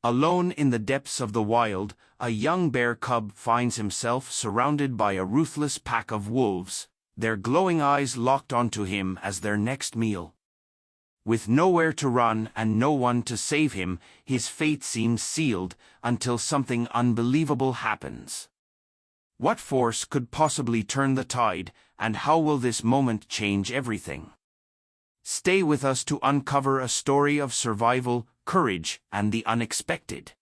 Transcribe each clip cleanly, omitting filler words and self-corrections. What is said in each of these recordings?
Alone in the depths of the wild, a young bear cub finds himself surrounded by a ruthless pack of wolves, their glowing eyes locked onto him as their next meal. With nowhere to run and no one to save him, his fate seems sealed until something unbelievable happens. What force could possibly turn the tide, and how will this moment change everything? Stay with us to uncover a story of survival, courage, and the unexpected.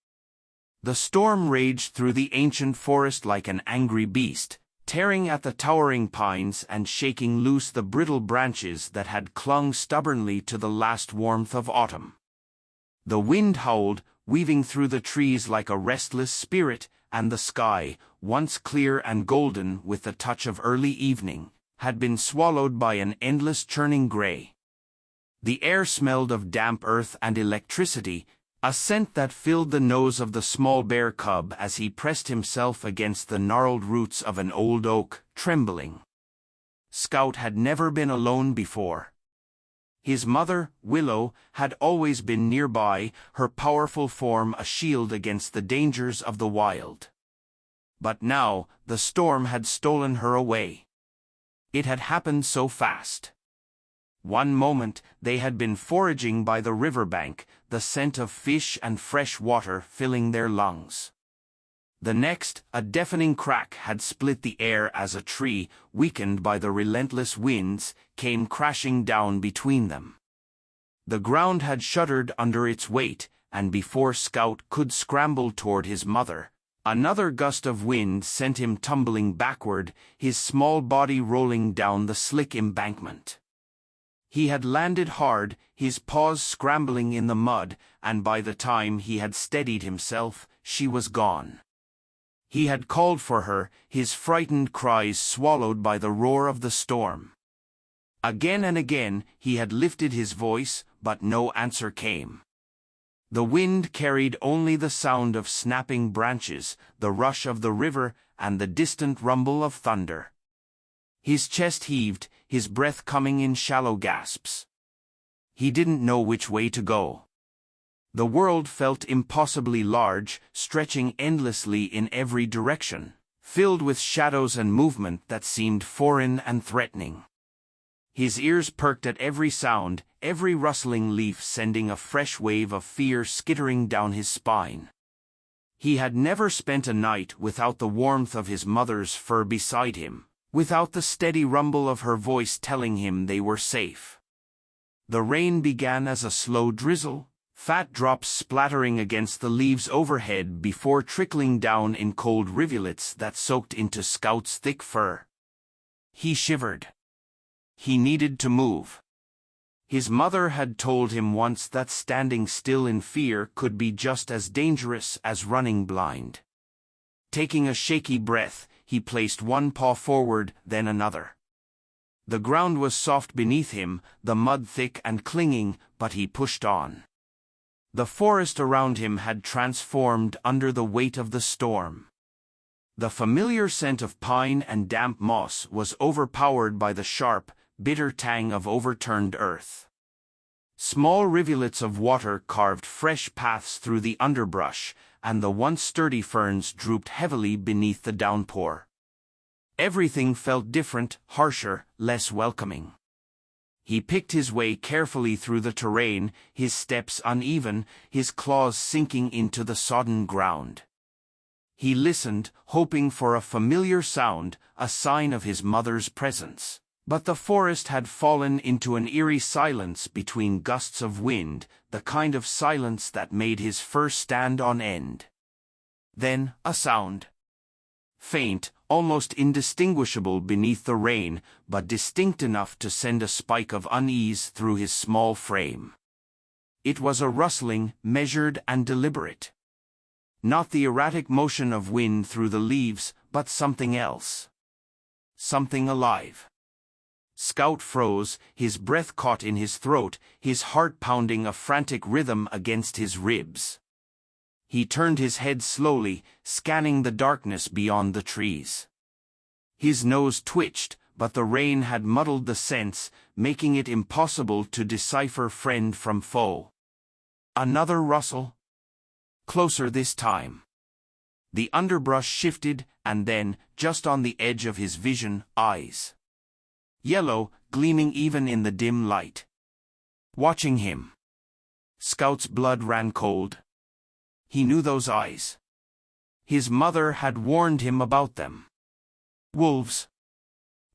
The storm raged through the ancient forest like an angry beast, tearing at the towering pines and shaking loose the brittle branches that had clung stubbornly to the last warmth of autumn. The wind howled, weaving through the trees like a restless spirit, and the sky, once clear and golden with the touch of early evening, had been swallowed by an endless churning gray. The air smelled of damp earth and electricity, a scent that filled the nose of the small bear cub as he pressed himself against the gnarled roots of an old oak, trembling. Scout had never been alone before. His mother, Willow, had always been nearby, her powerful form a shield against the dangers of the wild. But now, the storm had stolen her away. It had happened so fast. One moment, they had been foraging by the riverbank, the scent of fish and fresh water filling their lungs. The next, a deafening crack had split the air as a tree, weakened by the relentless winds, came crashing down between them. The ground had shuddered under its weight, and before Scout could scramble toward his mother, another gust of wind sent him tumbling backward, his small body rolling down the slick embankment. He had landed hard, his paws scrambling in the mud, and by the time he had steadied himself, she was gone. He had called for her, his frightened cries swallowed by the roar of the storm. Again and again he had lifted his voice, but no answer came. The wind carried only the sound of snapping branches, the rush of the river, and the distant rumble of thunder. His chest heaved, his breath coming in shallow gasps. He didn't know which way to go. The world felt impossibly large, stretching endlessly in every direction, filled with shadows and movement that seemed foreign and threatening. His ears perked at every sound, every rustling leaf sending a fresh wave of fear skittering down his spine. He had never spent a night without the warmth of his mother's fur beside him, without the steady rumble of her voice telling him they were safe. The rain began as a slow drizzle, fat drops splattering against the leaves overhead before trickling down in cold rivulets that soaked into Scout's thick fur. He shivered. He needed to move. His mother had told him once that standing still in fear could be just as dangerous as running blind. Taking a shaky breath, he placed one paw forward, then another. The ground was soft beneath him, the mud thick and clinging, but he pushed on. The forest around him had transformed under the weight of the storm. The familiar scent of pine and damp moss was overpowered by the sharp, bitter tang of overturned earth. Small rivulets of water carved fresh paths through the underbrush, and the once sturdy ferns drooped heavily beneath the downpour. Everything felt different, harsher, less welcoming. He picked his way carefully through the terrain, his steps uneven, his claws sinking into the sodden ground. He listened, hoping for a familiar sound, a sign of his mother's presence. But the forest had fallen into an eerie silence between gusts of wind, the kind of silence that made his fur stand on end. Then, a sound. Faint, almost indistinguishable beneath the rain, but distinct enough to send a spike of unease through his small frame. It was a rustling, measured and deliberate. Not the erratic motion of wind through the leaves, but something else. Something alive. Scout froze, his breath caught in his throat, his heart pounding a frantic rhythm against his ribs. He turned his head slowly, scanning the darkness beyond the trees. His nose twitched, but the rain had muddled the sense, making it impossible to decipher friend from foe. Another rustle. closer this time. The underbrush shifted, and then, just on the edge of his vision, eyes. Yellow, gleaming even in the dim light. Watching him. Scout's blood ran cold. He knew those eyes. His mother had warned him about them. Wolves.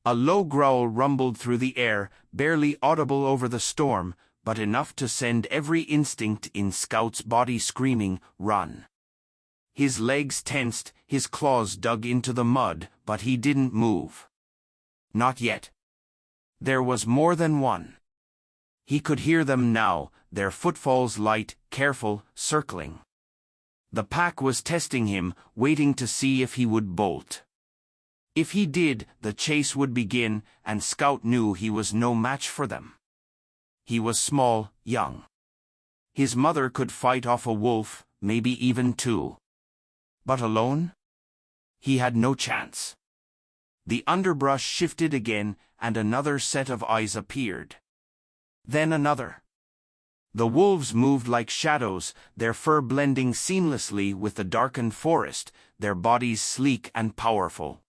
A low growl rumbled through the air, barely audible over the storm, but enough to send every instinct in Scout's body screaming, "Run!" His legs tensed, his claws dug into the mud, but he didn't move. Not yet. There was more than one. He could hear them now, their footfalls light, careful, circling. The pack was testing him, waiting to see if he would bolt. If he did, the chase would begin, and Scout knew he was no match for them. He was small, young. His mother could fight off a wolf, maybe even two. But alone? He had no chance. The underbrush shifted again, and another set of eyes appeared. Then another. The wolves moved like shadows, their fur blending seamlessly with the darkened forest, their bodies sleek and powerful.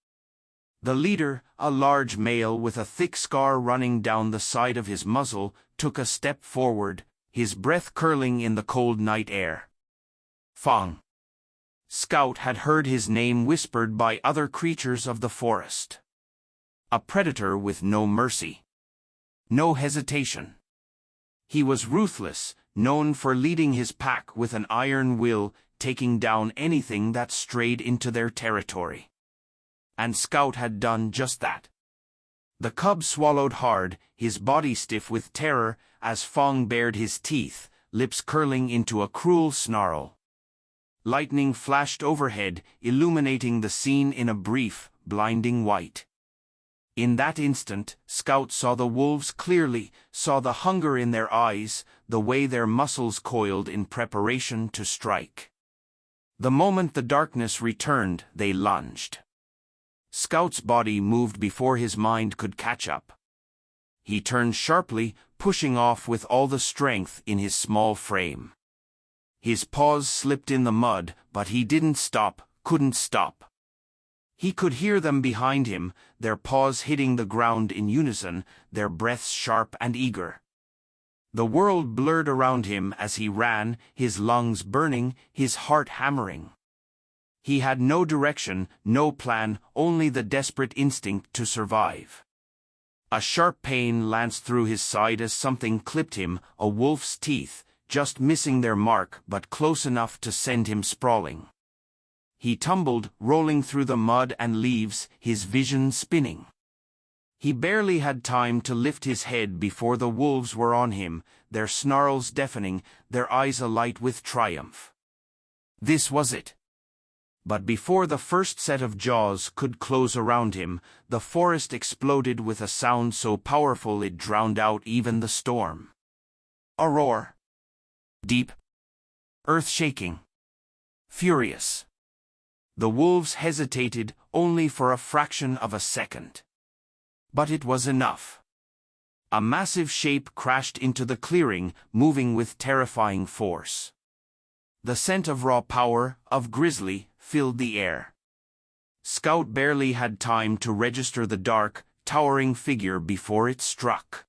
The leader, a large male with a thick scar running down the side of his muzzle, took a step forward, his breath curling in the cold night air. Fang. Scout had heard his name whispered by other creatures of the forest. A predator with no mercy. No hesitation. He was ruthless, known for leading his pack with an iron will, taking down anything that strayed into their territory. And Scout had done just that. The cub swallowed hard, his body stiff with terror, as Fang bared his teeth, lips curling into a cruel snarl. Lightning flashed overhead, illuminating the scene in a brief, blinding white. In that instant, Scout saw the wolves clearly, saw the hunger in their eyes, the way their muscles coiled in preparation to strike. The moment the darkness returned, they lunged. Scout's body moved before his mind could catch up. He turned sharply, pushing off with all the strength in his small frame. His paws slipped in the mud, but he didn't stop, couldn't stop. He could hear them behind him, their paws hitting the ground in unison, their breaths sharp and eager. The world blurred around him as he ran, his lungs burning, his heart hammering. He had no direction, no plan, only the desperate instinct to survive. A sharp pain lanced through his side as something clipped him, a wolf's teeth, just missing their mark but close enough to send him sprawling. He tumbled, rolling through the mud and leaves, his vision spinning. He barely had time to lift his head before the wolves were on him, their snarls deafening, their eyes alight with triumph. This was it. But before the first set of jaws could close around him, the forest exploded with a sound so powerful it drowned out even the storm. A roar. Deep. Earth-shaking. Furious. The wolves hesitated only for a fraction of a second. But it was enough. A massive shape crashed into the clearing, moving with terrifying force. The scent of raw power, of grizzly, filled the air. Scout barely had time to register the dark, towering figure before it struck.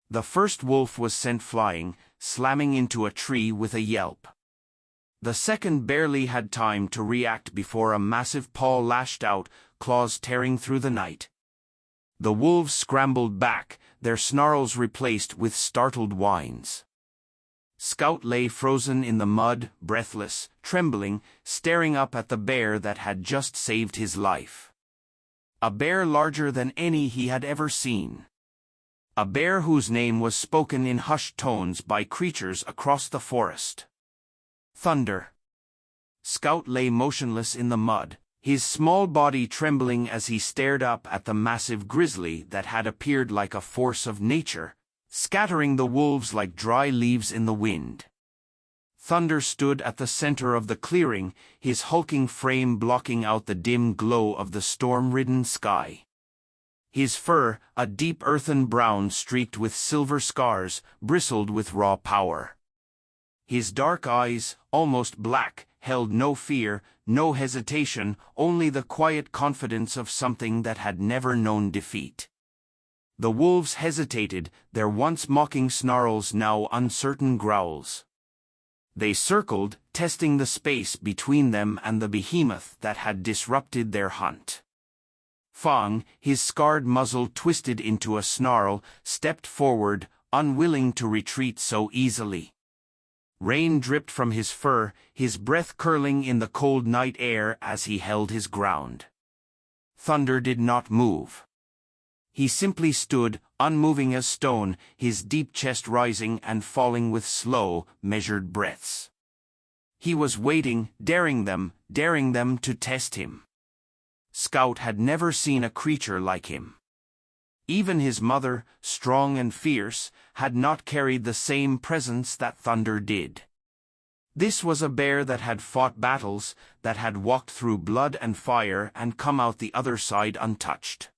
The first wolf was sent flying, slamming into a tree with a yelp. The second barely had time to react before a massive paw lashed out, claws tearing through the night. The wolves scrambled back, their snarls replaced with startled whines. Scout lay frozen in the mud, breathless, trembling, staring up at the bear that had just saved his life. A bear larger than any he had ever seen. A bear whose name was spoken in hushed tones by creatures across the forest. Thunder. Scout lay motionless in the mud, his small body trembling as he stared up at the massive grizzly that had appeared like a force of nature, scattering the wolves like dry leaves in the wind. Thunder stood at the center of the clearing, his hulking frame blocking out the dim glow of the storm-ridden sky. His fur, a deep earthen brown streaked with silver scars, bristled with raw power. His dark eyes, almost black, held no fear, no hesitation, only the quiet confidence of something that had never known defeat. The wolves hesitated, their once mocking snarls now uncertain growls. They circled, testing the space between them and the behemoth that had disrupted their hunt. Fang, his scarred muzzle twisted into a snarl, stepped forward, unwilling to retreat so easily. Rain dripped from his fur, his breath curling in the cold night air as he held his ground. Thunder did not move. He simply stood, unmoving as stone, his deep chest rising and falling with slow, measured breaths. He was waiting, daring them to test him. Scout had never seen a creature like him. Even his mother, strong and fierce, had not carried the same presence that Thunder did. This was a bear that had fought battles, that had walked through blood and fire and come out the other side untouched.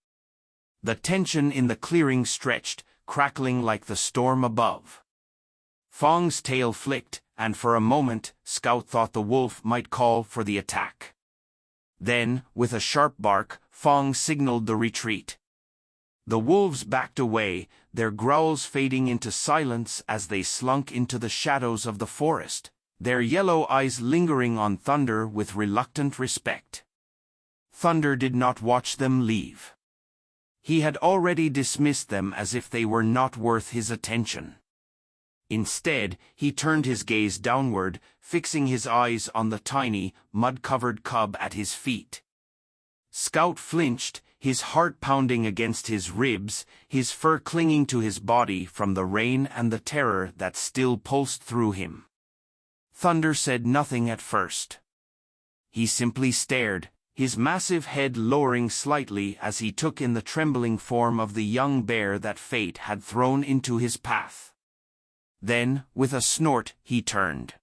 The tension in the clearing stretched, crackling like the storm above. Fang's tail flicked, and for a moment, Scout thought the wolf might call for the attack. Then, with a sharp bark, Fang signaled the retreat. The wolves backed away, their growls fading into silence as they slunk into the shadows of the forest, their yellow eyes lingering on Thunder with reluctant respect. Thunder did not watch them leave. He had already dismissed them as if they were not worth his attention. Instead, he turned his gaze downward, fixing his eyes on the tiny, mud-covered cub at his feet. Scout flinched, his heart pounding against his ribs, his fur clinging to his body from the rain and the terror that still pulsed through him. Thunder said nothing at first. He simply stared, his massive head lowering slightly as he took in the trembling form of the young bear that fate had thrown into his path. Then, with a snort, he turned.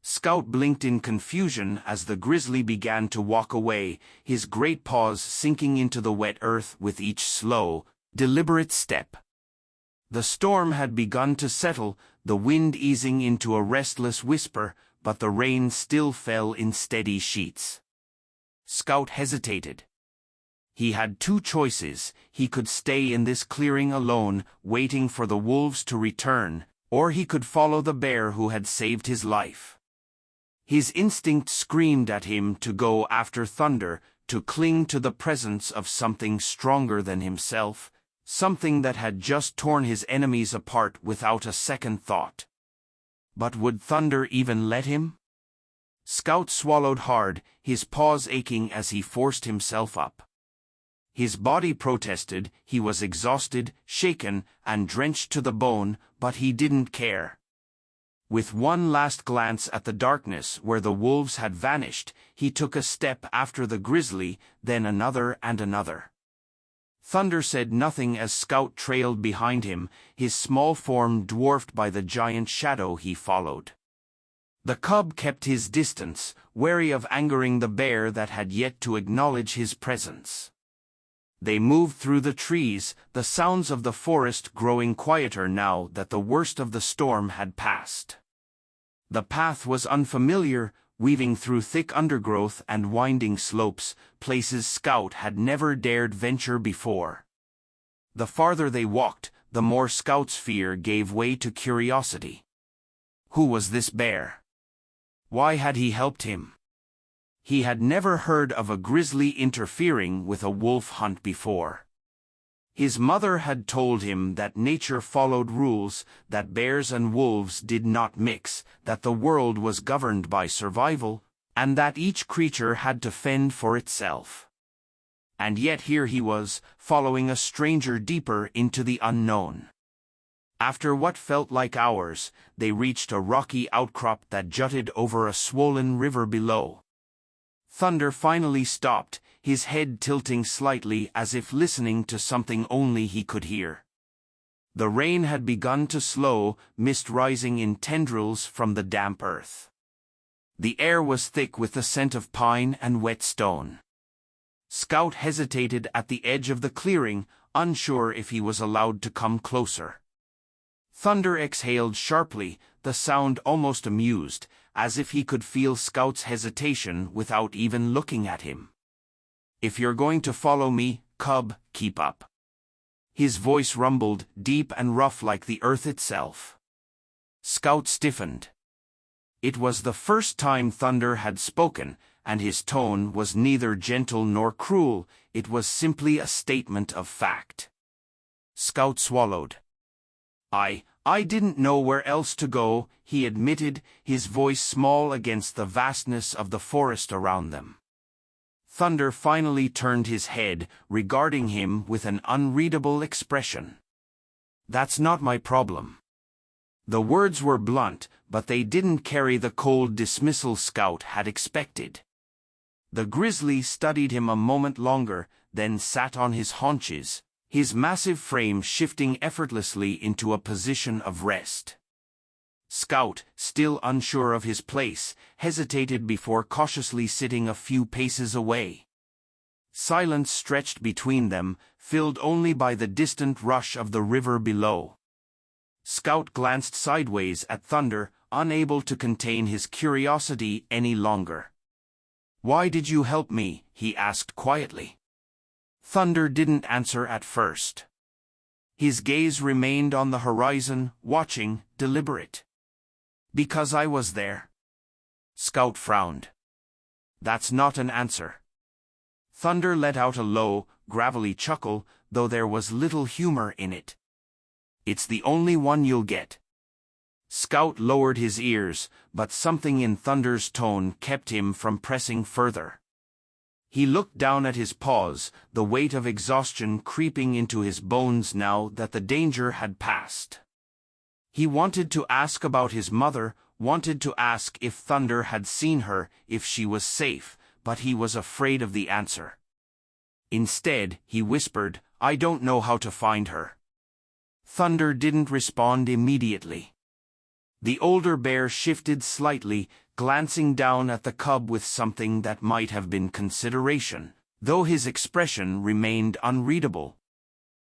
Scout blinked in confusion as the grizzly began to walk away, his great paws sinking into the wet earth with each slow, deliberate step. The storm had begun to settle, the wind easing into a restless whisper, but the rain still fell in steady sheets. Scout hesitated. He had two choices: he could stay in this clearing alone, waiting for the wolves to return, or he could follow the bear who had saved his life. His instinct screamed at him to go after Thunder, to cling to the presence of something stronger than himself, something that had just torn his enemies apart without a second thought. But would Thunder even let him? Scout swallowed hard, his paws aching as he forced himself up. His body protested, he was exhausted, shaken, and drenched to the bone, but he didn't care. With one last glance at the darkness where the wolves had vanished, he took a step after the grizzly, then another and another. Thunder said nothing as Scout trailed behind him, his small form dwarfed by the giant shadow he followed. The cub kept his distance, wary of angering the bear that had yet to acknowledge his presence. They moved through the trees, the sounds of the forest growing quieter now that the worst of the storm had passed. The path was unfamiliar, weaving through thick undergrowth and winding slopes, places Scout had never dared venture before. The farther they walked, the more Scout's fear gave way to curiosity. Who was this bear? Why had he helped him? He had never heard of a grizzly interfering with a wolf hunt before. His mother had told him that nature followed rules, that bears and wolves did not mix, that the world was governed by survival, and that each creature had to fend for itself. And yet here he was, following a stranger deeper into the unknown. After what felt like hours, they reached a rocky outcrop that jutted over a swollen river below. Thunder finally stopped, his head tilting slightly as if listening to something only he could hear. The rain had begun to slow, mist rising in tendrils from the damp earth. The air was thick with the scent of pine and wet stone. Scout hesitated at the edge of the clearing, unsure if he was allowed to come closer. Thunder exhaled sharply, the sound almost amused, as if he could feel Scout's hesitation without even looking at him. "If you're going to follow me, cub, keep up." His voice rumbled, deep and rough like the earth itself. Scout stiffened. It was the first time Thunder had spoken, and his tone was neither gentle nor cruel, it was simply a statement of fact. Scout swallowed. I didn't know where else to go," he admitted, his voice small against the vastness of the forest around them. Thunder finally turned his head, regarding him with an unreadable expression. "That's not my problem." The words were blunt, but they didn't carry the cold dismissal Scout had expected. The grizzly studied him a moment longer, then sat on his haunches, his massive frame shifting effortlessly into a position of rest. Scout, still unsure of his place, hesitated before cautiously sitting a few paces away. Silence stretched between them, filled only by the distant rush of the river below. Scout glanced sideways at Thunder, unable to contain his curiosity any longer. "Why did you help me?" he asked quietly. Thunder didn't answer at first. His gaze remained on the horizon, watching, deliberate. "Because I was there." Scout frowned. "That's not an answer." Thunder let out a low, gravelly chuckle, though there was little humor in it. "It's the only one you'll get." Scout lowered his ears, but something in Thunder's tone kept him from pressing further. He looked down at his paws, the weight of exhaustion creeping into his bones now that the danger had passed. He wanted to ask about his mother, wanted to ask if Thunder had seen her, if she was safe, but he was afraid of the answer. Instead, he whispered, "I don't know how to find her." Thunder didn't respond immediately. The older bear shifted slightly, glancing down at the cub with something that might have been consideration, though his expression remained unreadable.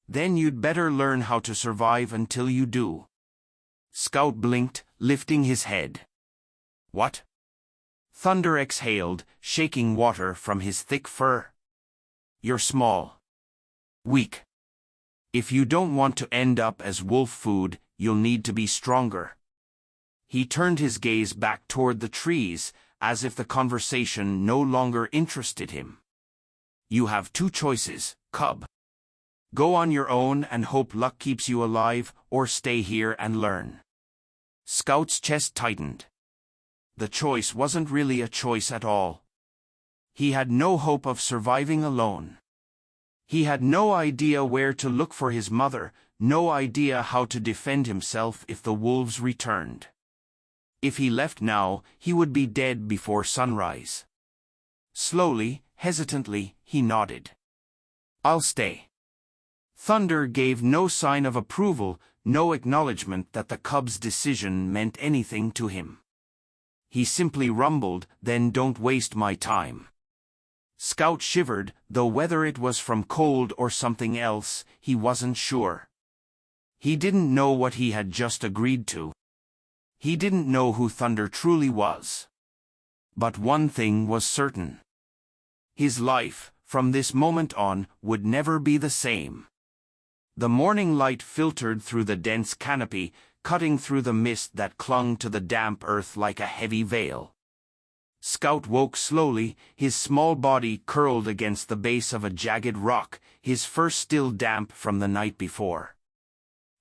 "Then you'd better learn how to survive until you do." Scout blinked, lifting his head. "What?" Thunder exhaled, shaking water from his thick fur. "You're small. Weak. If you don't want to end up as wolf food, you'll need to be stronger." He turned his gaze back toward the trees, as if the conversation no longer interested him. "You have two choices, cub. Go on your own and hope luck keeps you alive, or stay here and learn." Scout's chest tightened. The choice wasn't really a choice at all. He had no hope of surviving alone. He had no idea where to look for his mother, no idea how to defend himself if the wolves returned. If he left now, he would be dead before sunrise. Slowly, hesitantly, he nodded. "I'll stay." Thunder gave no sign of approval, no acknowledgement that the cub's decision meant anything to him. He simply rumbled, "Then don't waste my time." Scout shivered, though whether it was from cold or something else, he wasn't sure. He didn't know what he had just agreed to. He didn't know who Thunder truly was. But one thing was certain. His life, from this moment on, would never be the same. The morning light filtered through the dense canopy, cutting through the mist that clung to the damp earth like a heavy veil. Scout woke slowly, his small body curled against the base of a jagged rock, his fur still damp from the night before.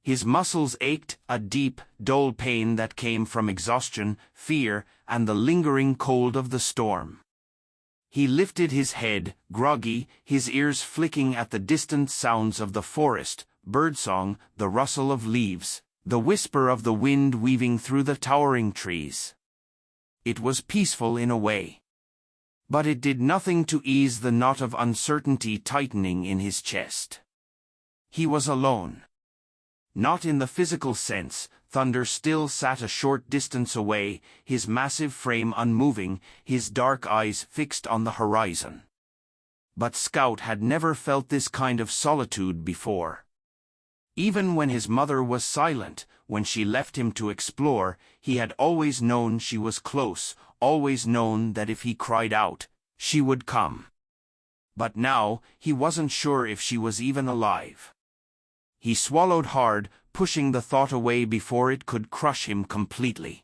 His muscles ached, a deep, dull pain that came from exhaustion, fear, and the lingering cold of the storm. He lifted his head, groggy, his ears flicking at the distant sounds of the forest, birdsong, the rustle of leaves, the whisper of the wind weaving through the towering trees. It was peaceful in a way. But it did nothing to ease the knot of uncertainty tightening in his chest. He was alone. Not in the physical sense, Thunder still sat a short distance away, his massive frame unmoving, his dark eyes fixed on the horizon. But Scout had never felt this kind of solitude before. Even when his mother was silent, when she left him to explore, he had always known she was close, always known that if he cried out, she would come. But now, he wasn't sure if she was even alive. He swallowed hard, pushing the thought away before it could crush him completely.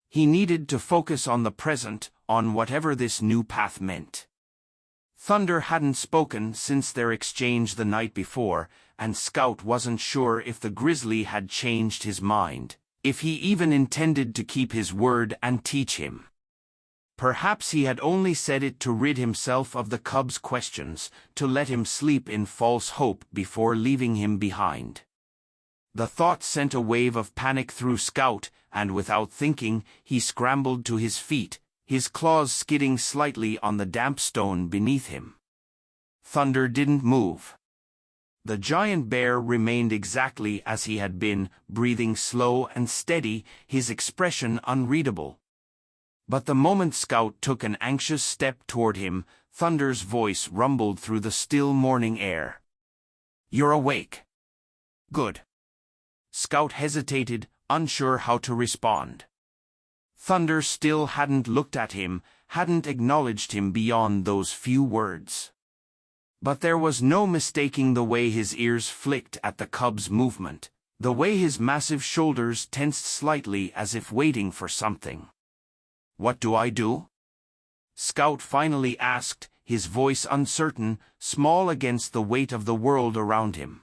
He needed to focus on the present, on whatever this new path meant. Thunder hadn't spoken since their exchange the night before, and Scout wasn't sure if the grizzly had changed his mind, if he even intended to keep his word and teach him. Perhaps he had only said it to rid himself of the cub's questions, to let him sleep in false hope before leaving him behind. The thought sent a wave of panic through Scout, and without thinking, he scrambled to his feet, his claws skidding slightly on the damp stone beneath him. Thunder didn't move. The giant bear remained exactly as he had been, breathing slow and steady, his expression unreadable. But the moment Scout took an anxious step toward him, Thunder's voice rumbled through the still morning air. "You're awake." "Good." Scout hesitated, unsure how to respond. Thunder still hadn't looked at him, hadn't acknowledged him beyond those few words. But there was no mistaking the way his ears flicked at the cub's movement, the way his massive shoulders tensed slightly as if waiting for something. "What do I do?" Scout finally asked, his voice uncertain, small against the weight of the world around him.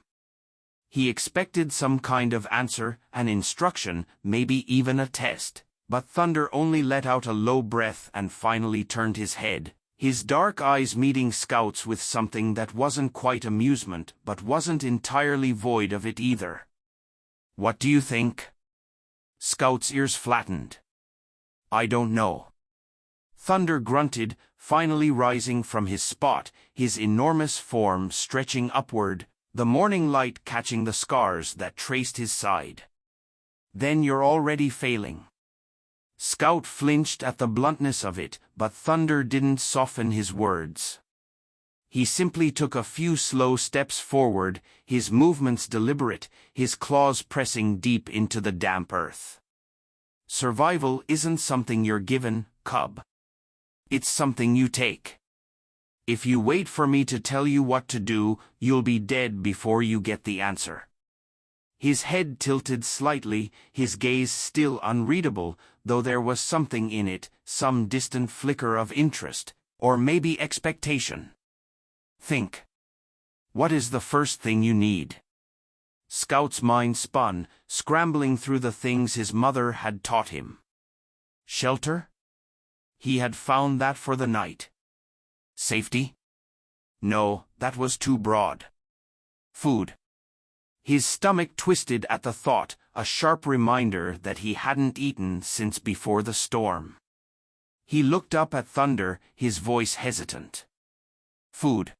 He expected some kind of answer, an instruction, maybe even a test, but Thunder only let out a low breath and finally turned his head, his dark eyes meeting Scout's with something that wasn't quite amusement but wasn't entirely void of it either. "What do you think?" Scout's ears flattened. "I don't know." Thunder grunted, finally rising from his spot, his enormous form stretching upward, the morning light catching the scars that traced his side. "Then you're already failing." Scout flinched at the bluntness of it, but Thunder didn't soften his words. He simply took a few slow steps forward, his movements deliberate, his claws pressing deep into the damp earth. "Survival isn't something you're given, cub. It's something you take. If you wait for me to tell you what to do, you'll be dead before you get the answer." His head tilted slightly, his gaze still unreadable, though there was something in it, some distant flicker of interest, or maybe expectation. "Think. What is the first thing you need?" Scout's mind spun, scrambling through the things his mother had taught him. Shelter? He had found that for the night. Safety? No, that was too broad. Food. His stomach twisted at the thought, a sharp reminder that he hadn't eaten since before the storm. He looked up at Thunder, his voice hesitant. "Food."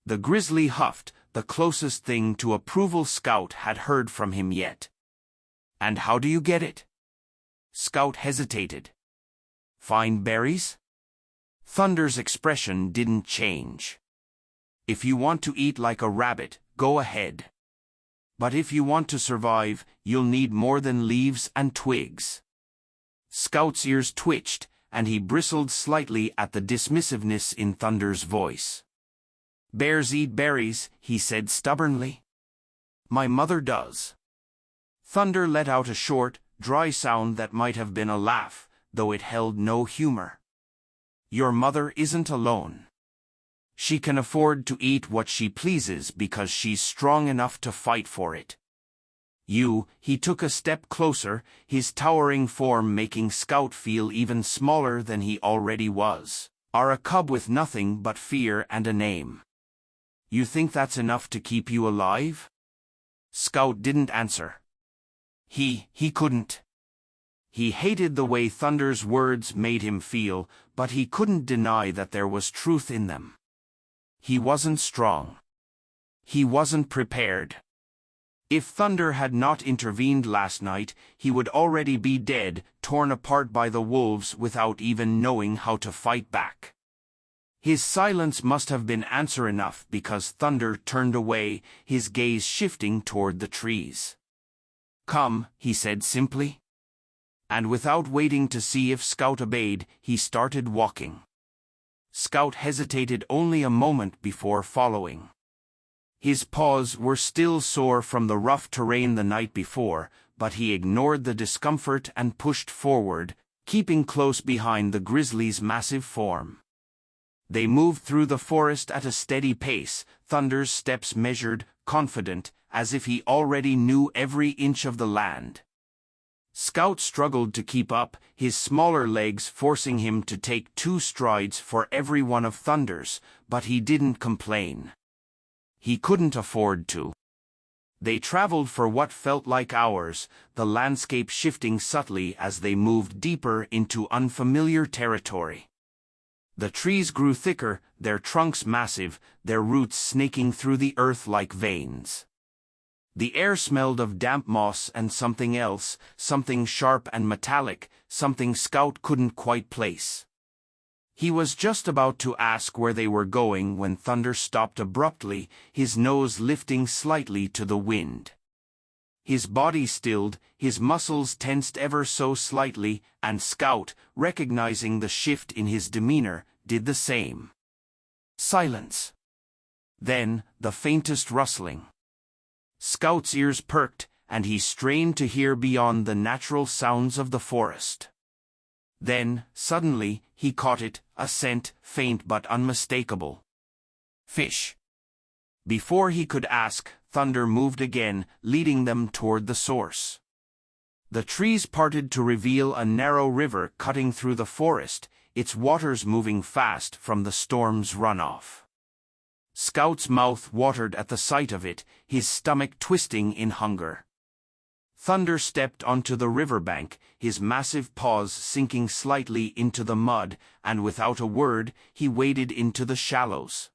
The grizzly huffed, the closest thing to approval Scout had heard from him yet. "And how do you get it?" Scout hesitated. "Find berries?" Thunder's expression didn't change. "If you want to eat like a rabbit, go ahead. But if you want to survive, you'll need more than leaves and twigs." Scout's ears twitched, and he bristled slightly at the dismissiveness in Thunder's voice. "Bears eat berries," he said stubbornly. "My mother does." Thunder let out a short, dry sound that might have been a laugh, though it held no humor. "Your mother isn't alone. She can afford to eat what she pleases because she's strong enough to fight for it. He took a step closer, his towering form making Scout feel even smaller than he already was, are a cub with nothing but fear and a name. You think that's enough to keep you alive?" Scout didn't answer. He couldn't. He hated the way Thunder's words made him feel, but he couldn't deny that there was truth in them. He wasn't strong. He wasn't prepared. If Thunder had not intervened last night, he would already be dead, torn apart by the wolves without even knowing how to fight back. His silence must have been answer enough because Thunder turned away, his gaze shifting toward the trees. "Come," he said simply. And without waiting to see if Scout obeyed, he started walking. Scout hesitated only a moment before following. His paws were still sore from the rough terrain the night before, but he ignored the discomfort and pushed forward, keeping close behind the grizzly's massive form. They moved through the forest at a steady pace, Thunder's steps measured, confident, as if he already knew every inch of the land. Scout struggled to keep up, his smaller legs forcing him to take 2 strides for every one of Thunder's, but he didn't complain. He couldn't afford to. They traveled for what felt like hours, the landscape shifting subtly as they moved deeper into unfamiliar territory. The trees grew thicker, their trunks massive, their roots snaking through the earth like veins. The air smelled of damp moss and something else, something sharp and metallic, something Scout couldn't quite place. He was just about to ask where they were going when Thunder stopped abruptly, his nose lifting slightly to the wind. His body stilled, his muscles tensed ever so slightly, and Scout, recognizing the shift in his demeanor, did the same. Silence. Then, the faintest rustling. Scout's ears perked, and he strained to hear beyond the natural sounds of the forest. Then, suddenly, he caught it, a scent, faint but unmistakable. Fish. Before he could ask, Thunder moved again, leading them toward the source. The trees parted to reveal a narrow river cutting through the forest, its waters moving fast from the storm's runoff. Scout's mouth watered at the sight of it, his stomach twisting in hunger. Thunder stepped onto the riverbank, his massive paws sinking slightly into the mud, and without a word, he waded into the shallows.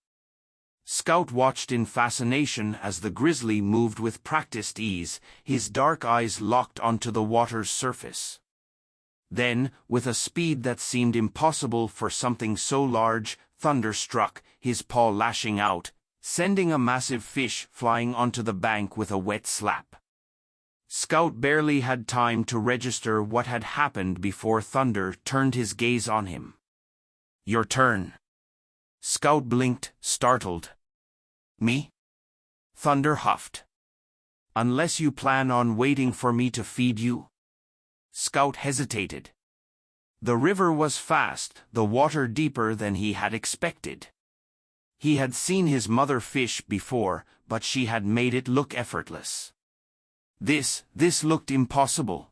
Scout watched in fascination as the grizzly moved with practiced ease, his dark eyes locked onto the water's surface. Then, with a speed that seemed impossible for something so large, Thunder struck, his paw lashing out, sending a massive fish flying onto the bank with a wet slap. Scout barely had time to register what had happened before Thunder turned his gaze on him. "Your turn." Scout blinked, startled. "Me?" Thunder huffed. "Unless you plan on waiting for me to feed you?" Scout hesitated. The river was fast, the water deeper than he had expected. He had seen his mother fish before, but she had made it look effortless. This looked impossible.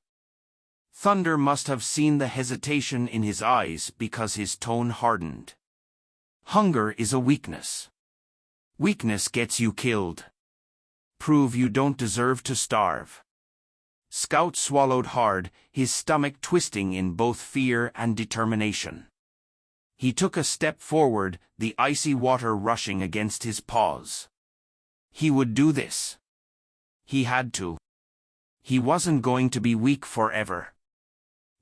Thunder must have seen the hesitation in his eyes because his tone hardened. "Hunger is a weakness. Weakness gets you killed. Prove you don't deserve to starve." Scout swallowed hard, his stomach twisting in both fear and determination. He took a step forward, the icy water rushing against his paws. He would do this. He had to. He wasn't going to be weak forever.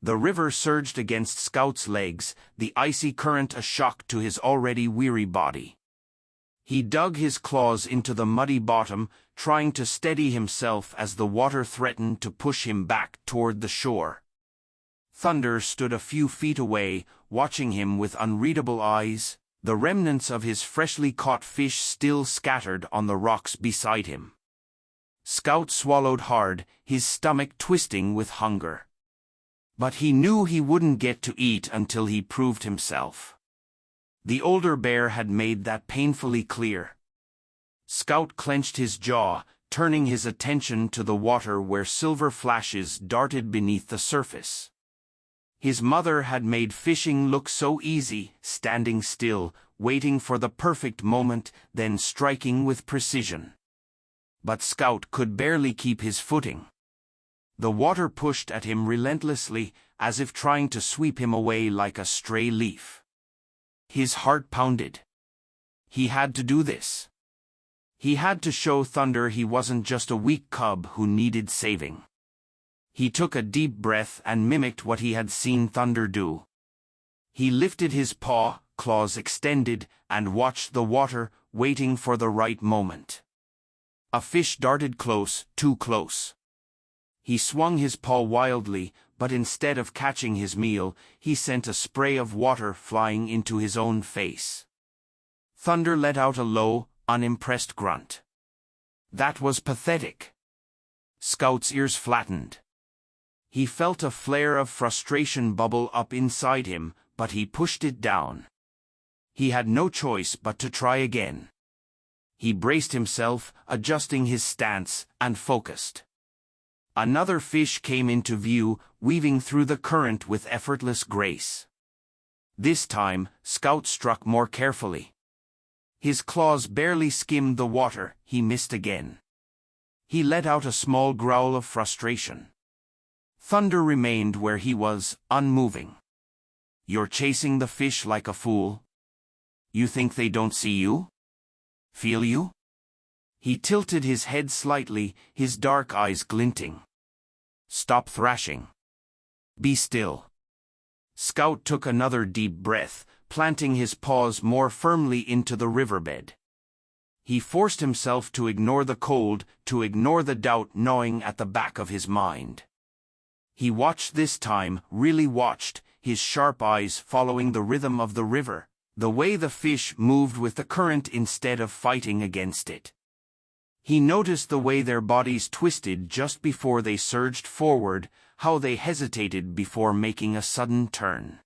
The river surged against Scout's legs, the icy current a shock to his already weary body. He dug his claws into the muddy bottom, trying to steady himself as the water threatened to push him back toward the shore. Thunder stood a few feet away, watching him with unreadable eyes, the remnants of his freshly caught fish still scattered on the rocks beside him. Scout swallowed hard, his stomach twisting with hunger. But he knew he wouldn't get to eat until he proved himself. The older bear had made that painfully clear. Scout clenched his jaw, turning his attention to the water where silver flashes darted beneath the surface. His mother had made fishing look so easy, standing still, waiting for the perfect moment, then striking with precision. But Scout could barely keep his footing. The water pushed at him relentlessly, as if trying to sweep him away like a stray leaf. His heart pounded. He had to do this. He had to show Thunder he wasn't just a weak cub who needed saving. He took a deep breath and mimicked what he had seen Thunder do. He lifted his paw, claws extended, and watched the water, waiting for the right moment. A fish darted close, too close. He swung his paw wildly, but instead of catching his meal, he sent a spray of water flying into his own face. Thunder let out a low, unimpressed grunt. That was pathetic. Scout's ears flattened. He felt a flare of frustration bubble up inside him, but he pushed it down. He had no choice but to try again. He braced himself, adjusting his stance, and focused. Another fish came into view, weaving through the current with effortless grace. This time, Scout struck more carefully. His claws barely skimmed the water. He missed again. He let out a small growl of frustration. Thunder remained where he was, unmoving. You're chasing the fish like a fool? You think they don't see you? Feel you? He tilted his head slightly, his dark eyes glinting. Stop thrashing. Be still. Scout took another deep breath, planting his paws more firmly into the riverbed. He forced himself to ignore the cold, to ignore the doubt gnawing at the back of his mind. He watched this time, really watched, his sharp eyes following the rhythm of the river, the way the fish moved with the current instead of fighting against it. He noticed the way their bodies twisted just before they surged forward, how they hesitated before making a sudden turn.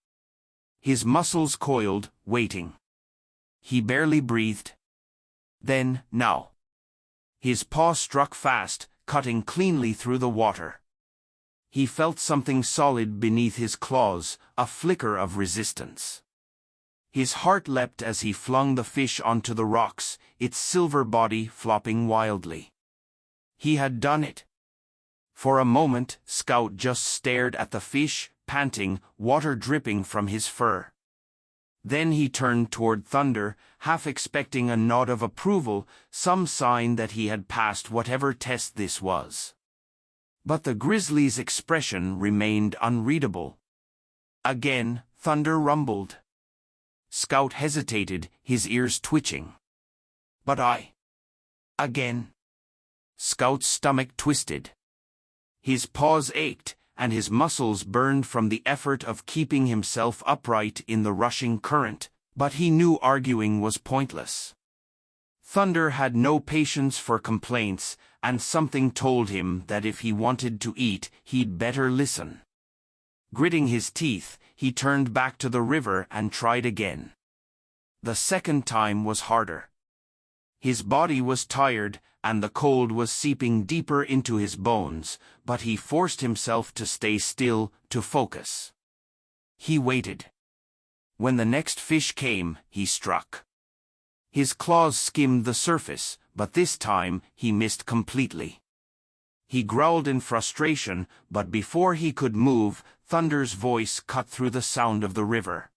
His muscles coiled, waiting. He barely breathed. Then, now. His paw struck fast, cutting cleanly through the water. He felt something solid beneath his claws, a flicker of resistance. His heart leapt as he flung the fish onto the rocks, its silver body flopping wildly. He had done it. For a moment, Scout just stared at the fish, panting, water dripping from his fur. Then he turned toward Thunder, half expecting a nod of approval, some sign that he had passed whatever test this was. But the grizzly's expression remained unreadable. Again, Thunder rumbled. Scout hesitated, his ears twitching. But Again. Scout's stomach twisted. His paws ached, and his muscles burned from the effort of keeping himself upright in the rushing current, but he knew arguing was pointless. Thunder had no patience for complaints, and something told him that if he wanted to eat, he'd better listen. Gritting his teeth, he turned back to the river and tried again. The second time was harder. His body was tired, and the cold was seeping deeper into his bones, but he forced himself to stay still, to focus. He waited. When the next fish came, he struck. His claws skimmed the surface, but this time he missed completely. He growled in frustration, but before he could move, Thunder's voice cut through the sound of the river.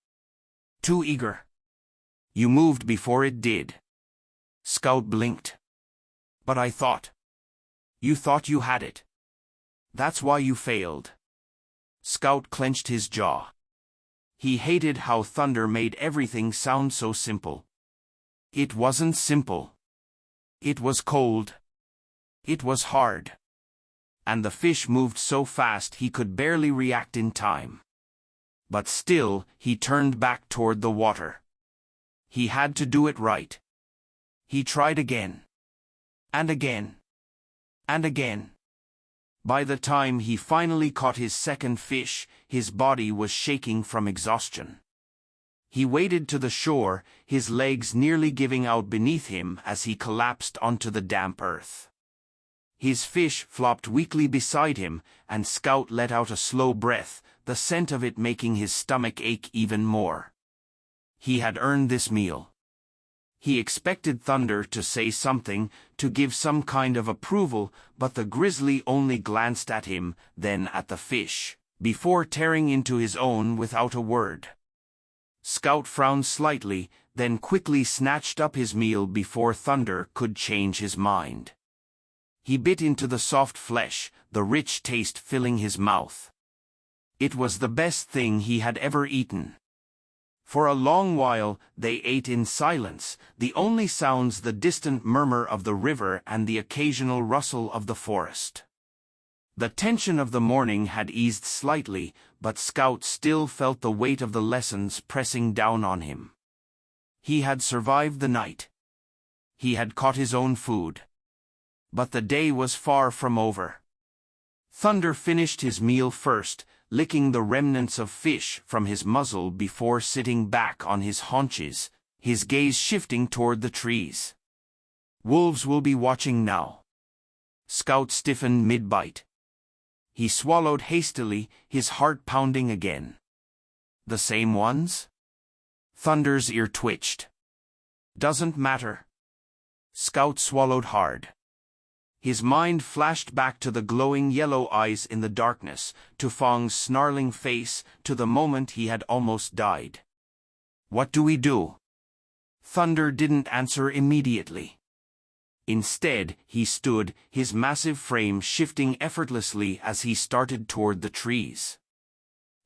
Too eager. You moved before it did. Scout blinked. But I thought. You thought you had it. That's why you failed. Scout clenched his jaw. He hated how Thunder made everything sound so simple. It wasn't simple. It was cold. It was hard. And the fish moved so fast he could barely react in time. But still, he turned back toward the water. He had to do it right. He tried again. And again. And again. By the time he finally caught his second fish, his body was shaking from exhaustion. He waded to the shore, his legs nearly giving out beneath him as he collapsed onto the damp earth. His fish flopped weakly beside him, and Scout let out a slow breath, the scent of it making his stomach ache even more. He had earned this meal. He expected Thunder to say something, to give some kind of approval, but the grizzly only glanced at him, then at the fish, before tearing into his own without a word. Scout frowned slightly, then quickly snatched up his meal before Thunder could change his mind. He bit into the soft flesh, the rich taste filling his mouth. It was the best thing he had ever eaten. For a long while, they ate in silence, the only sounds the distant murmur of the river and the occasional rustle of the forest. The tension of the morning had eased slightly, but Scout still felt the weight of the lessons pressing down on him. He had survived the night. He had caught his own food. But the day was far from over. Thunder finished his meal first, licking the remnants of fish from his muzzle before sitting back on his haunches, his gaze shifting toward the trees. Wolves will be watching now. Scout stiffened mid-bite. He swallowed hastily, his heart pounding again. The same ones? Thunder's ear twitched. Doesn't matter. Scout swallowed hard. His mind flashed back to the glowing yellow eyes in the darkness, to Fong's snarling face, to the moment he had almost died. What do we do? Thunder didn't answer immediately. Instead, he stood, his massive frame shifting effortlessly as he started toward the trees.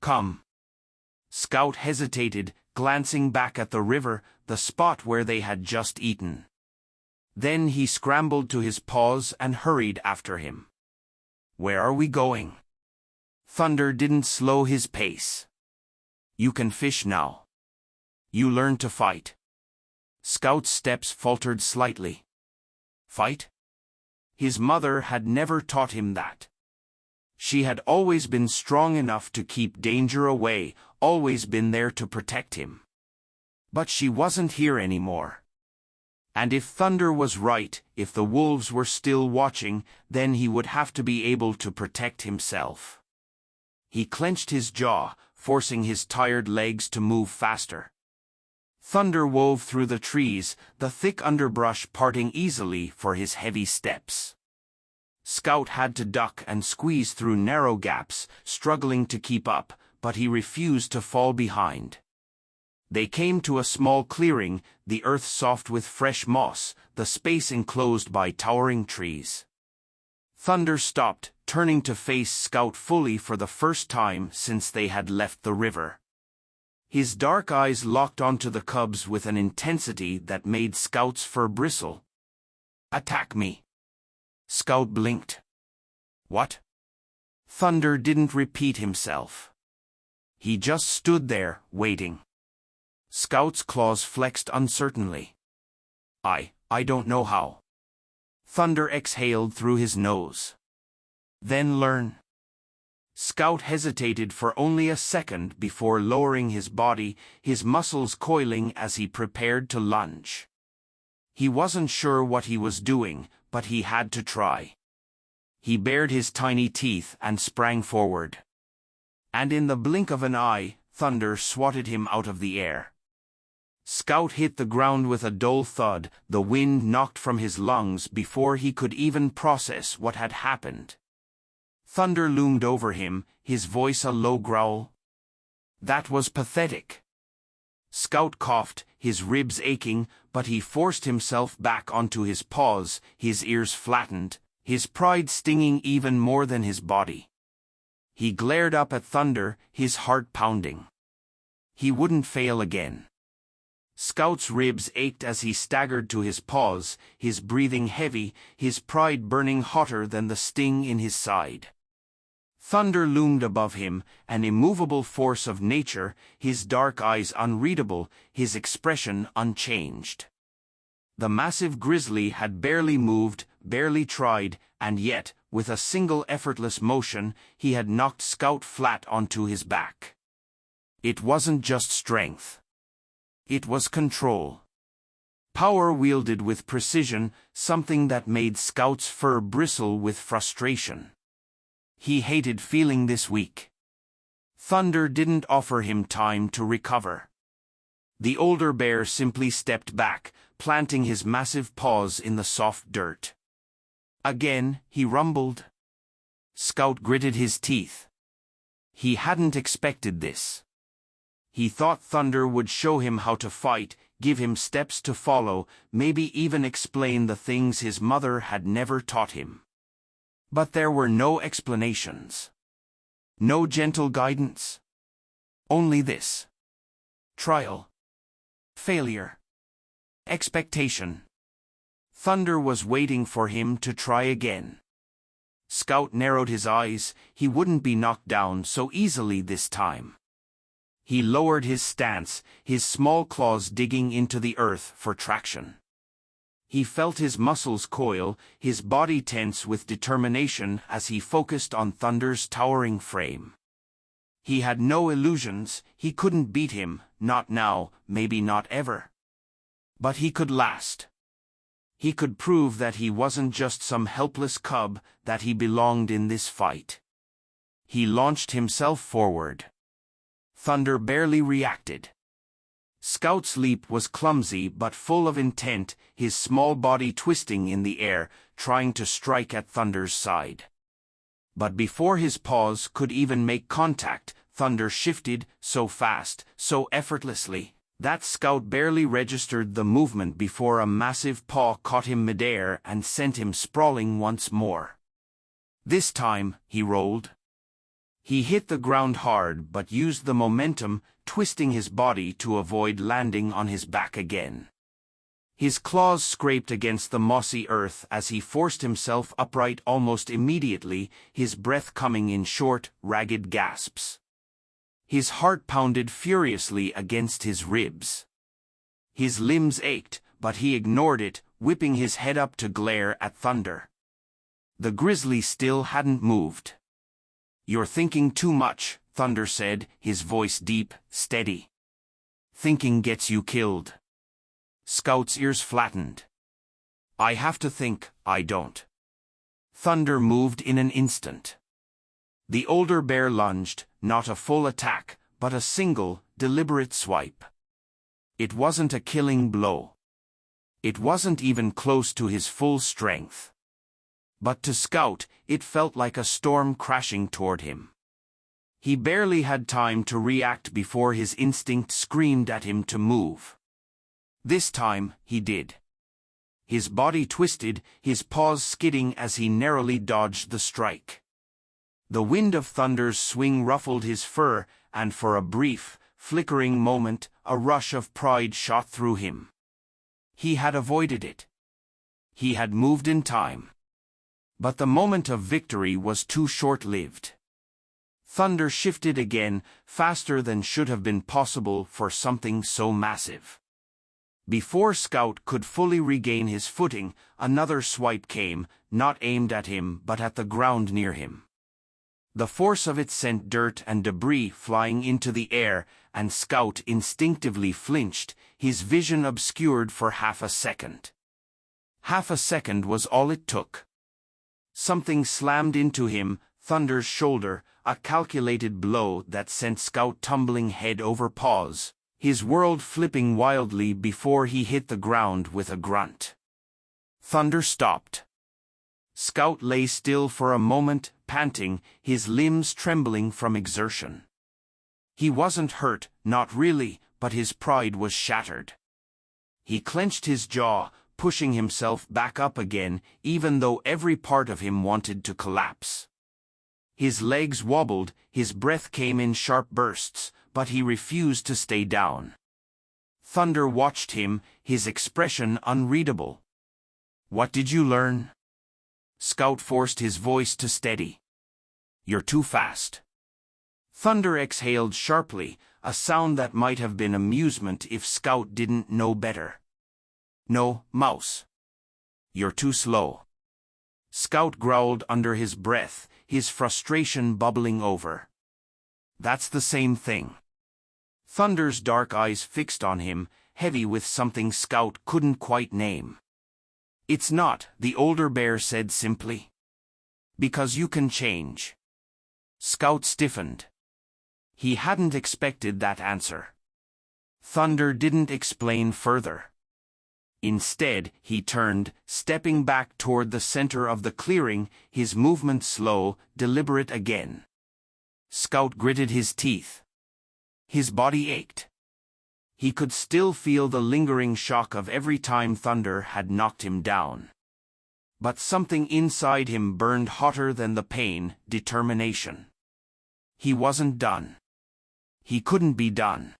Come. Scout hesitated, glancing back at the river, the spot where they had just eaten. Then he scrambled to his paws and hurried after him. Where are we going? Thunder didn't slow his pace. You can fish now. You learn to fight. Scout's steps faltered slightly. Fight? His mother had never taught him that. She had always been strong enough to keep danger away, always been there to protect him. But she wasn't here anymore. And if Thunder was right, if the wolves were still watching, then he would have to be able to protect himself. He clenched his jaw, forcing his tired legs to move faster. Thunder wove through the trees, the thick underbrush parting easily for his heavy steps. Scout had to duck and squeeze through narrow gaps, struggling to keep up, but he refused to fall behind. They came to a small clearing, the earth soft with fresh moss, the space enclosed by towering trees. Thunder stopped, turning to face Scout fully for the first time since they had left the river. His dark eyes locked onto the cubs with an intensity that made Scout's fur bristle. Attack me. Scout blinked. What? Thunder didn't repeat himself. He just stood there, waiting. Scout's claws flexed uncertainly. I don't know how. Thunder exhaled through his nose. Then learn. Scout hesitated for only a second before lowering his body, his muscles coiling as he prepared to lunge. He wasn't sure what he was doing, but he had to try. He bared his tiny teeth and sprang forward. And in the blink of an eye, Thunder swatted him out of the air. Scout hit the ground with a dull thud, the wind knocked from his lungs before he could even process what had happened. Thunder loomed over him, his voice a low growl. That was pathetic. Scout coughed, his ribs aching, but he forced himself back onto his paws, his ears flattened, his pride stinging even more than his body. He glared up at Thunder, his heart pounding. He wouldn't fail again. Scout's ribs ached as he staggered to his paws, his breathing heavy, his pride burning hotter than the sting in his side. Thunder loomed above him, an immovable force of nature, his dark eyes unreadable, his expression unchanged. The massive grizzly had barely moved, barely tried, and yet, with a single effortless motion, he had knocked Scout flat onto his back. It wasn't just strength. It was control. Power wielded with precision, something that made Scout's fur bristle with frustration. He hated feeling this weak. Thunder didn't offer him time to recover. The older bear simply stepped back, planting his massive paws in the soft dirt. Again, he rumbled. Scout gritted his teeth. He hadn't expected this. He thought Thunder would show him how to fight, give him steps to follow, maybe even explain the things his mother had never taught him. But there were no explanations. No gentle guidance. Only this. Trial. Failure. Expectation. Thunder was waiting for him to try again. Scout narrowed his eyes. He wouldn't be knocked down so easily this time. He lowered his stance, his small claws digging into the earth for traction. He felt his muscles coil, his body tense with determination as he focused on Thunder's towering frame. He had no illusions. He couldn't beat him, not now, maybe not ever. But he could last. He could prove that he wasn't just some helpless cub, that he belonged in this fight. He launched himself forward. Thunder barely reacted. Scout's leap was clumsy but full of intent, his small body twisting in the air, trying to strike at Thunder's side. But before his paws could even make contact, Thunder shifted so fast, so effortlessly, that Scout barely registered the movement before a massive paw caught him midair and sent him sprawling once more. This time, he rolled. He hit the ground hard but used the momentum, twisting his body to avoid landing on his back again. His claws scraped against the mossy earth as he forced himself upright almost immediately, his breath coming in short, ragged gasps. His heart pounded furiously against his ribs. His limbs ached, but he ignored it, whipping his head up to glare at Thunder. The grizzly still hadn't moved. "You're thinking too much," Thunder said, his voice deep, steady. "Thinking gets you killed." Scout's ears flattened. "I have to think, I don't." Thunder moved in an instant. The older bear lunged, not a full attack, but a single, deliberate swipe. It wasn't a killing blow. It wasn't even close to his full strength. But to Scout, it felt like a storm crashing toward him. He barely had time to react before his instinct screamed at him to move. This time, he did. His body twisted, his paws skidding as he narrowly dodged the strike. The wind of Thunder's swing ruffled his fur, and for a brief, flickering moment, a rush of pride shot through him. He had avoided it. He had moved in time. But the moment of victory was too short-lived. Thunder shifted again, faster than should have been possible for something so massive. Before Scout could fully regain his footing, another swipe came, not aimed at him but at the ground near him. The force of it sent dirt and debris flying into the air, and Scout instinctively flinched, his vision obscured for half a second. Half a second was all it took. Something slammed into him, Thunder's shoulder, a calculated blow that sent Scout tumbling head over paws, his world flipping wildly before he hit the ground with a grunt. Thunder stopped. Scout lay still for a moment, panting, his limbs trembling from exertion. He wasn't hurt, not really, but his pride was shattered. He clenched his jaw, pushing himself back up again, even though every part of him wanted to collapse. His legs wobbled, his breath came in sharp bursts, but he refused to stay down. Thunder watched him, his expression unreadable. "What did you learn?" Scout forced his voice to steady. "You're too fast." Thunder exhaled sharply, a sound that might have been amusement if Scout didn't know better. "No, mouse. You're too slow." Scout growled under his breath, his frustration bubbling over. "That's the same thing." Thunder's dark eyes fixed on him, heavy with something Scout couldn't quite name. "It's not," the older bear said simply. "Because you can change." Scout stiffened. He hadn't expected that answer. Thunder didn't explain further. Instead, he turned, stepping back toward the center of the clearing, his movement slow, deliberate again. Scout gritted his teeth. His body ached. He could still feel the lingering shock of every time Thunder had knocked him down. But something inside him burned hotter than the pain, determination. He wasn't done. He couldn't be done.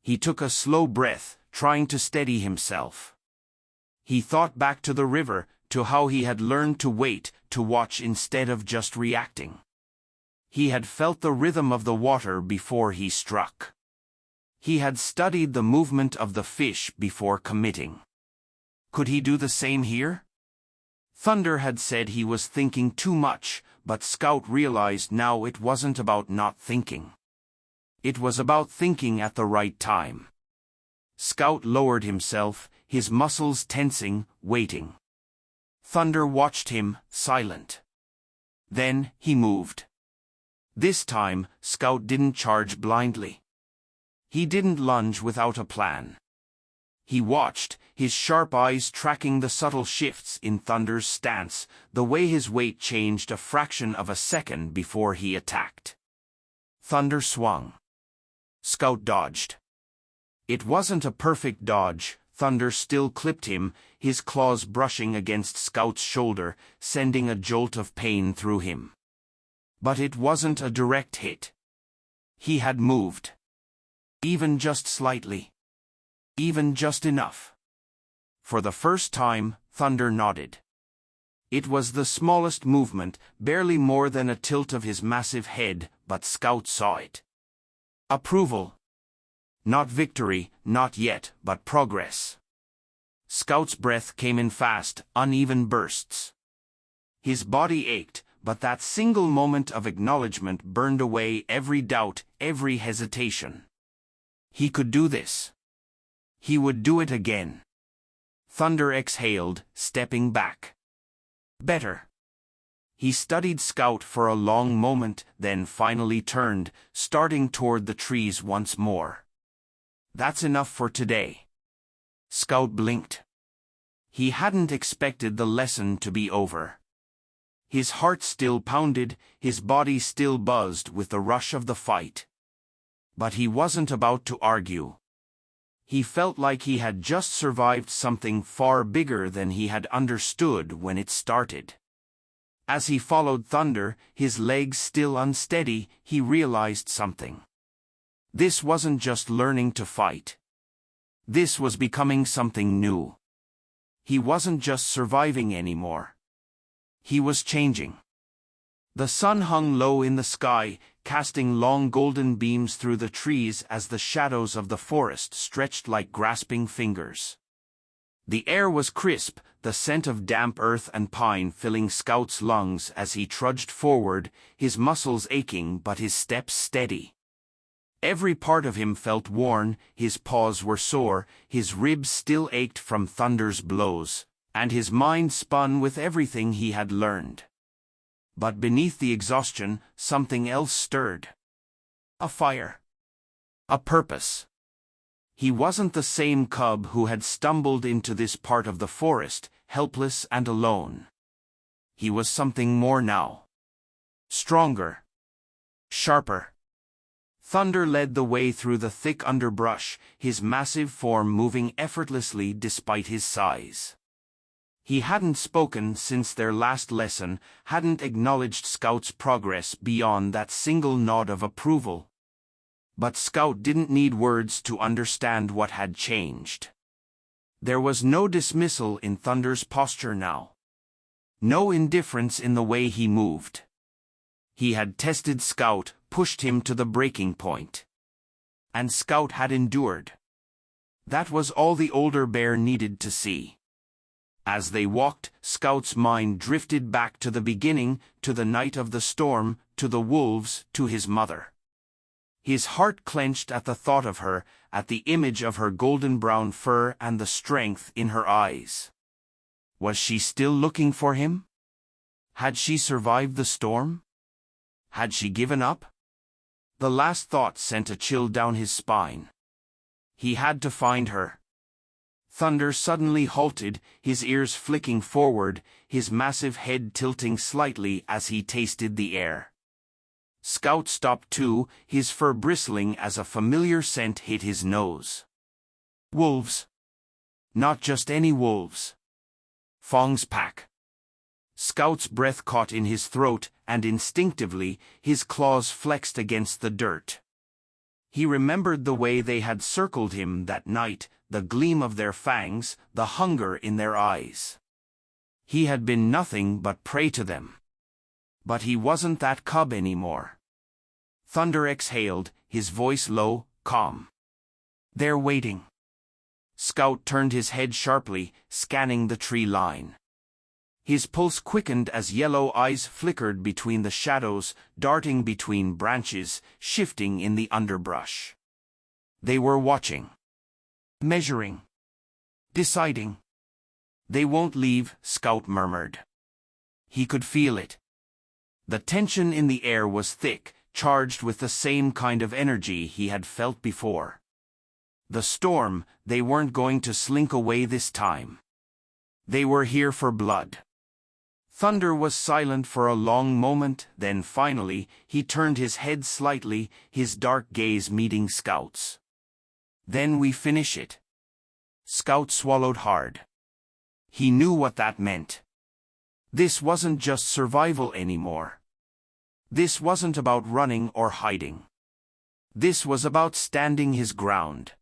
He took a slow breath, trying to steady himself. He thought back to the river, to how he had learned to wait, to watch instead of just reacting. He had felt the rhythm of the water before he struck. He had studied the movement of the fish before committing. Could he do the same here? Thunder had said he was thinking too much, but Scout realized now it wasn't about not thinking. It was about thinking at the right time. Scout lowered himself, his muscles tensing, waiting. Thunder watched him, silent. Then, he moved. This time, Scout didn't charge blindly. He didn't lunge without a plan. He watched, his sharp eyes tracking the subtle shifts in Thunder's stance, the way his weight changed a fraction of a second before he attacked. Thunder swung. Scout dodged. It wasn't a perfect dodge. Thunder still clipped him, his claws brushing against Scout's shoulder, sending a jolt of pain through him. But it wasn't a direct hit. He had moved. Even just slightly. Even just enough. For the first time, Thunder nodded. It was the smallest movement, barely more than a tilt of his massive head, but Scout saw it. Approval. Not victory, not yet, but progress. Scout's breath came in fast, uneven bursts. His body ached, but that single moment of acknowledgement burned away every doubt, every hesitation. He could do this. He would do it again. Thunder exhaled, stepping back. Better. He studied Scout for a long moment, then finally turned, starting toward the trees once more. That's enough for today. Scout blinked. He hadn't expected the lesson to be over. His heart still pounded, his body still buzzed with the rush of the fight. But he wasn't about to argue. He felt like he had just survived something far bigger than he had understood when it started. As he followed Thunder, his legs still unsteady, he realized something. This wasn't just learning to fight. This was becoming something new. He wasn't just surviving anymore. He was changing. The sun hung low in the sky, casting long golden beams through the trees as the shadows of the forest stretched like grasping fingers. The air was crisp, the scent of damp earth and pine filling Scout's lungs as he trudged forward, his muscles aching but his steps steady. Every part of him felt worn, his paws were sore, his ribs still ached from Thunder's blows, and his mind spun with everything he had learned. But beneath the exhaustion, something else stirred. A fire. A purpose. He wasn't the same cub who had stumbled into this part of the forest, helpless and alone. He was something more now. Stronger. Sharper. Thunder led the way through the thick underbrush, his massive form moving effortlessly despite his size. He hadn't spoken since their last lesson, hadn't acknowledged Scout's progress beyond that single nod of approval. But Scout didn't need words to understand what had changed. There was no dismissal in Thunder's posture now. No indifference in the way he moved. He had tested Scout, pushed him to the breaking point. And Scout had endured. That was all the older bear needed to see. As they walked, Scout's mind drifted back to the beginning, to the night of the storm, to the wolves, to his mother. His heart clenched at the thought of her, at the image of her golden-brown fur and the strength in her eyes. Was she still looking for him? Had she survived the storm? Had she given up? The last thought sent a chill down his spine. He had to find her. Thunder suddenly halted, his ears flicking forward, his massive head tilting slightly as he tasted the air. Scout stopped too, his fur bristling as a familiar scent hit his nose. Wolves. Not just any wolves. Fong's pack. Scout's breath caught in his throat, and instinctively, his claws flexed against the dirt. He remembered the way they had circled him that night, the gleam of their fangs, the hunger in their eyes. He had been nothing but prey to them. But he wasn't that cub anymore. Thunder exhaled, his voice low, calm. "They're waiting." Scout turned his head sharply, scanning the tree line. His pulse quickened as yellow eyes flickered between the shadows, darting between branches, shifting in the underbrush. They were watching. Measuring. Deciding. "They won't leave," Scout murmured. He could feel it. The tension in the air was thick, charged with the same kind of energy he had felt before. The storm, they weren't going to slink away this time. They were here for blood. Thunder was silent for a long moment, then finally, he turned his head slightly, his dark gaze meeting Scout's. "Then we finish it." Scout swallowed hard. He knew what that meant. This wasn't just survival anymore. This wasn't about running or hiding. This was about standing his ground.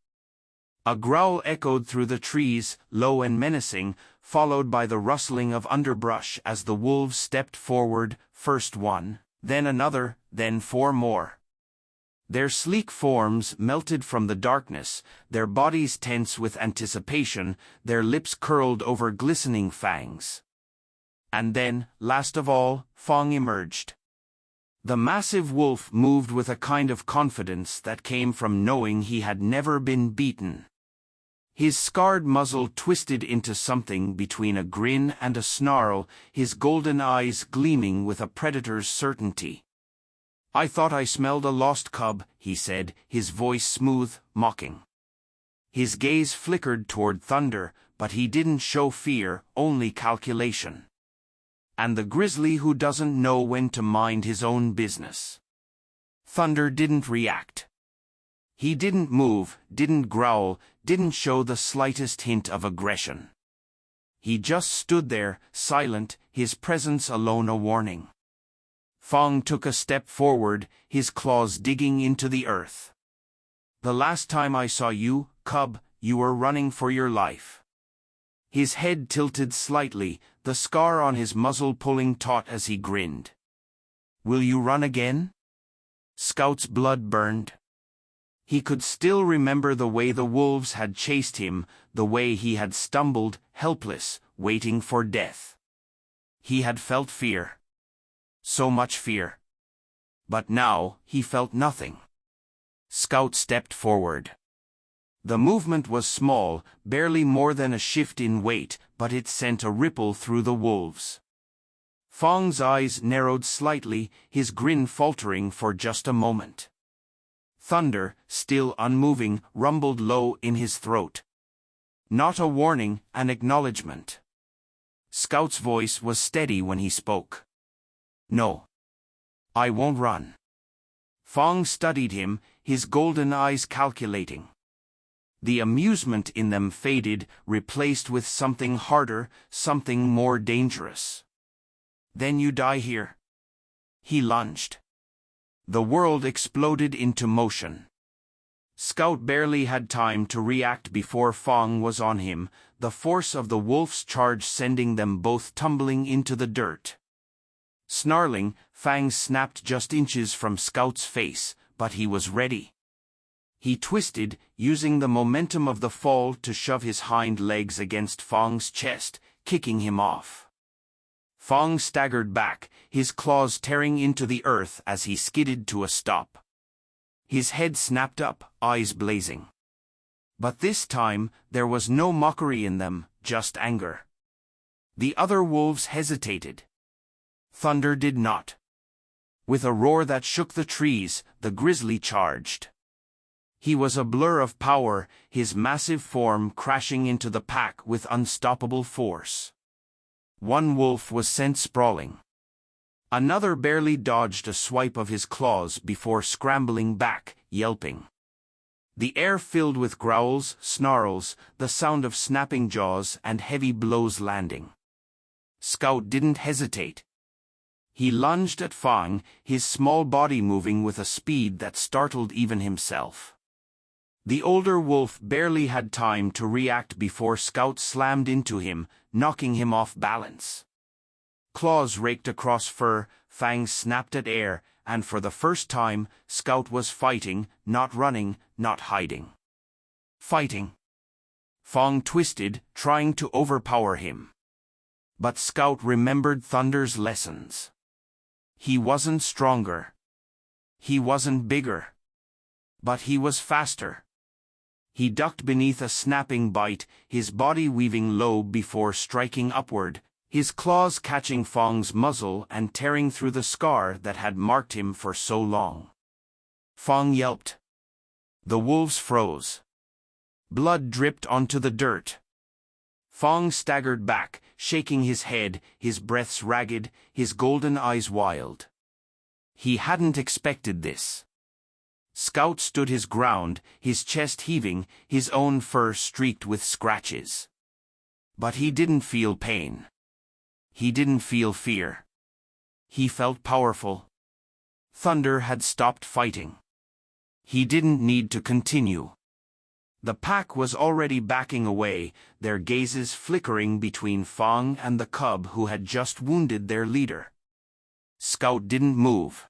A growl echoed through the trees, low and menacing, followed by the rustling of underbrush as the wolves stepped forward, first one, then another, then four more. Their sleek forms melted from the darkness, their bodies tense with anticipation, their lips curled over glistening fangs. And then, last of all, Fong emerged. The massive wolf moved with a kind of confidence that came from knowing he had never been beaten. His scarred muzzle twisted into something between a grin and a snarl, his golden eyes gleaming with a predator's certainty. "I thought I smelled a lost cub," he said, his voice smooth, mocking. His gaze flickered toward Thunder, but he didn't show fear, only calculation. And the grizzly who doesn't know when to mind his own business. Thunder didn't react. He didn't move, didn't growl, didn't show the slightest hint of aggression. He just stood there, silent, his presence alone a warning. Fong took a step forward, his claws digging into the earth. "The last time I saw you, cub, you were running for your life." His head tilted slightly, the scar on his muzzle pulling taut as he grinned. "Will you run again?" Scout's blood burned. He could still remember the way the wolves had chased him, the way he had stumbled, helpless, waiting for death. He had felt fear. So much fear. But now, he felt nothing. Scout stepped forward. The movement was small, barely more than a shift in weight, but it sent a ripple through the wolves. Fong's eyes narrowed slightly, his grin faltering for just a moment. Thunder, still unmoving, rumbled low in his throat. Not a warning, an acknowledgement. Scout's voice was steady when he spoke. "No. I won't run." Fong studied him, his golden eyes calculating. The amusement in them faded, replaced with something harder, something more dangerous. "Then you die here." He lunged. The world exploded into motion. Scout barely had time to react before Fong was on him, the force of the wolf's charge sending them both tumbling into the dirt. Snarling, fangs snapped just inches from Scout's face, but he was ready. He twisted, using the momentum of the fall to shove his hind legs against Fong's chest, kicking him off. Fong staggered back, his claws tearing into the earth as he skidded to a stop. His head snapped up, eyes blazing. But this time, there was no mockery in them, just anger. The other wolves hesitated. Thunder did not. With a roar that shook the trees, the grizzly charged. He was a blur of power, his massive form crashing into the pack with unstoppable force. One wolf was sent sprawling. Another barely dodged a swipe of his claws before scrambling back, yelping. The air filled with growls, snarls, the sound of snapping jaws and heavy blows landing. Scout didn't hesitate. He lunged at Fong, his small body moving with a speed that startled even himself. The older wolf barely had time to react before Scout slammed into him, knocking him off balance. Claws raked across fur, fangs snapped at air, and for the first time, Scout was fighting, not running, not hiding. Fighting. Fong twisted, trying to overpower him. But Scout remembered Thunder's lessons. He wasn't stronger. He wasn't bigger. But he was faster. He ducked beneath a snapping bite, his body weaving low before striking upward, his claws catching Fong's muzzle and tearing through the scar that had marked him for so long. Fong yelped. The wolves froze. Blood dripped onto the dirt. Fong staggered back, shaking his head, his breaths ragged, his golden eyes wild. He hadn't expected this. Scout stood his ground, his chest heaving, his own fur streaked with scratches. But he didn't feel pain. He didn't feel fear. He felt powerful. Thunder had stopped fighting. He didn't need to continue. The pack was already backing away, their gazes flickering between Fong and the cub who had just wounded their leader. Scout didn't move.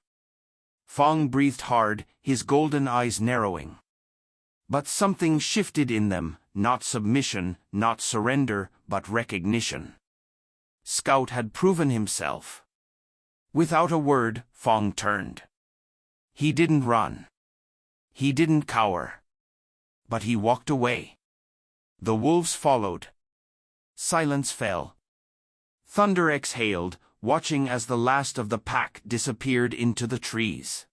Fong breathed hard, his golden eyes narrowing. But something shifted in them, not submission, not surrender, but recognition. Scout had proven himself. Without a word, Fong turned. He didn't run. He didn't cower. But he walked away. The wolves followed. Silence fell. Thunder exhaled, watching as the last of the pack disappeared into the trees.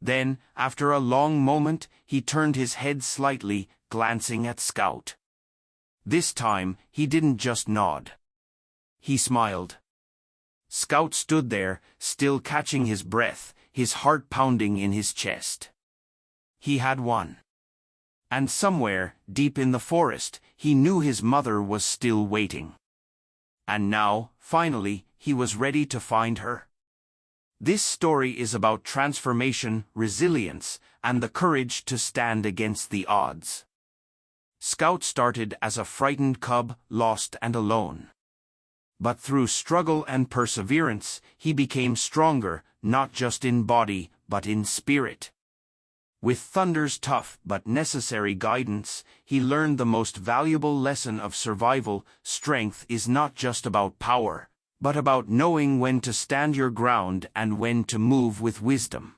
Then, after a long moment, he turned his head slightly, glancing at Scout. This time, he didn't just nod. He smiled. Scout stood there, still catching his breath, his heart pounding in his chest. He had won. And somewhere, deep in the forest, he knew his mother was still waiting. And now, finally, he was ready to find her. This story is about transformation, resilience, and the courage to stand against the odds. Scout started as a frightened cub, lost and alone. But through struggle and perseverance, he became stronger, not just in body, but in spirit. With Thunder's tough but necessary guidance, he learned the most valuable lesson of survival: strength is not just about power, but about knowing when to stand your ground and when to move with wisdom.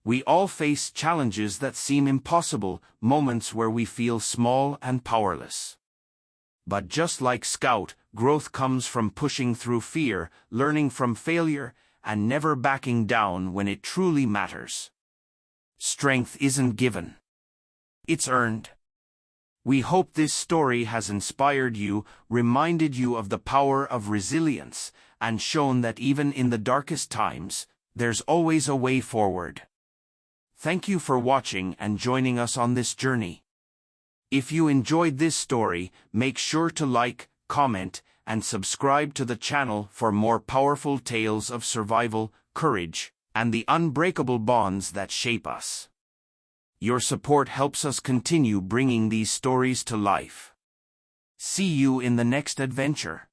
We all face challenges that seem impossible, moments where we feel small and powerless. But just like Scout, growth comes from pushing through fear, learning from failure, and never backing down when it truly matters. Strength isn't given. It's earned. We hope this story has inspired you, reminded you of the power of resilience, and shown that even in the darkest times, there's always a way forward. Thank you for watching and joining us on this journey. If you enjoyed this story, make sure to like, comment, and subscribe to the channel for more powerful tales of survival, courage, and the unbreakable bonds that shape us. Your support helps us continue bringing these stories to life. See you in the next adventure.